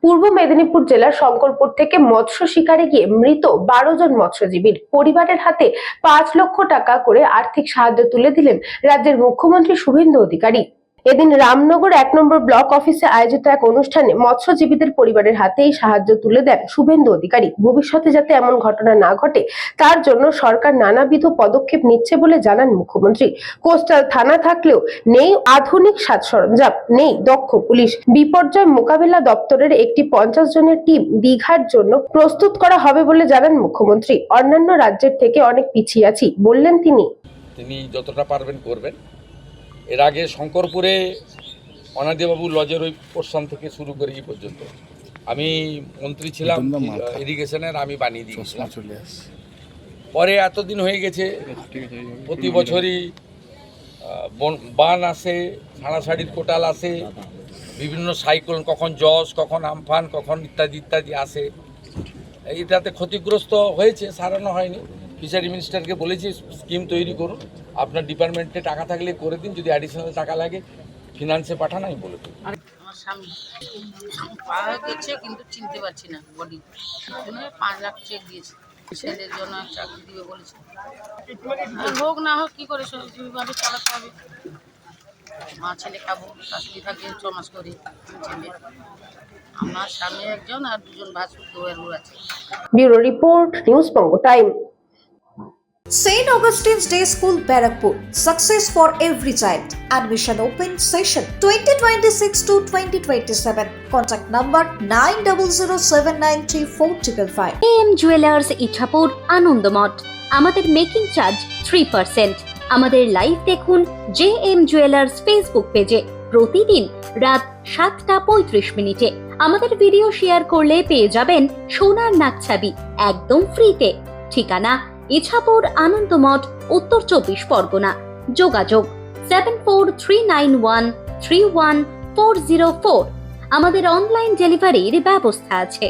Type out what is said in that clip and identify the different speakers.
Speaker 1: পূর্ব মেদিনীপুর জেলার শঙ্করপুর থেকে মৎস্য শিকারে গিয়ে মৃত 12 জন মৎস্যজীবীর পরিবারের হাতে 5 লক্ষ টাকা করে আর্থিক সাহায্য তুলে দিলেন রাজ্যের মুখ্যমন্ত্রী শুভেন্দু অধিকারী। এদিন রামনগর 1 নম্বর ব্লক অফিসে আয়োজিত এক অনুষ্ঠানে মৎস্যজীবীদের পরিবারের হাতে এই সাহায্য তুলে দেন শুভেন্দু অধিকারী। ভবিষ্যতে যাতে এমন ঘটনা না ঘটে তার জন্য সরকার নানাবিধ পদক্ষেপ নিচ্ছে বলে জানান মুখ্যমন্ত্রী। কোস্টাল থানা থাকলেও নেই আধুনিক সাজ সরঞ্জাম, নেই দক্ষ পুলিশ। বিপর্যয় মোকাবিলা দপ্তরের একটি 50 জনের টিম দীঘার জন্য প্রস্তুত করা হবে বলে জানান মুখ্যমন্ত্রী। অন্যান্য রাজ্যের থেকে অনেক পিছিয়ে আছি বললেন তিনি।
Speaker 2: যতটা পারবেন করবেন। এর আগে শঙ্করপুরে অনাদিবাবু লজের ওই পোর্শন থেকে শুরু করে এই পর্যন্ত আমি মন্ত্রী ছিলাম ইরিগেশনের, আমি বানিয়ে দিয়েছিলাম। পরে এতদিন হয়ে গেছে, প্রতি বছরই বান আসে, ছাড়াছাড়ির কোটাল আসে, বিভিন্ন সাইক্লোন, কখন জস, কখন আমফান, কখন ইত্যাদি ইত্যাদি আসে। এইটাতে ক্ষতিগ্রস্ত হয়েছে, সারানো হয়নি। ফিশারি মিনিস্টারকে বলেছি স্কিম তৈরি করুন, আপনার ডিপার্টমেন্টে টাকা থাকলে করে দিন, যদি অ্যাডিশনাল টাকা লাগে ফিনান্সে পাঠান, আমি বলে দিই।
Speaker 3: আমার স্বামী পাওয়া গেছে কিন্তু চিনতে পারছি না বডি। 5 লাখ চেক দিয়েছে, ছেলের জন্য চাকরি দিবে বলেছে। হোক না হোক কী করে সরকারিভাবে চালাতে হবে। মা ছেলে খাবো, শাশুড়ি থাকে 6 মাস করে ছেলে। আমার স্বামী একজন আর 2 জন ভাসুর দোয়ের আছে।
Speaker 1: Bureau report, news Banga time.
Speaker 4: St. Augustine's Day School, Barakpur. Success for every child. Admission open session 2026 to 2027. Contact number 9007934555.
Speaker 5: AM Jewelers Ichhapur Anandamath. আমাদের মেকিং চার্জ 3%। আমাদের লাইভ দেখুন JM Jewelers ফেসবুক পেজে প্রতিদিন রাত 7:35 আমাদের ভিডিও শেয়ার করলে পেয়ে যাবেন সোনার নাকছাবি একদম ফ্রিতে। ঠিকানা ইছাপুর আনন্দমঠ, উত্তর 24 পরগনা। যোগাযোগ 7439131404। আমাদের অনলাইন ডেলিভারির ব্যবস্থা আছে।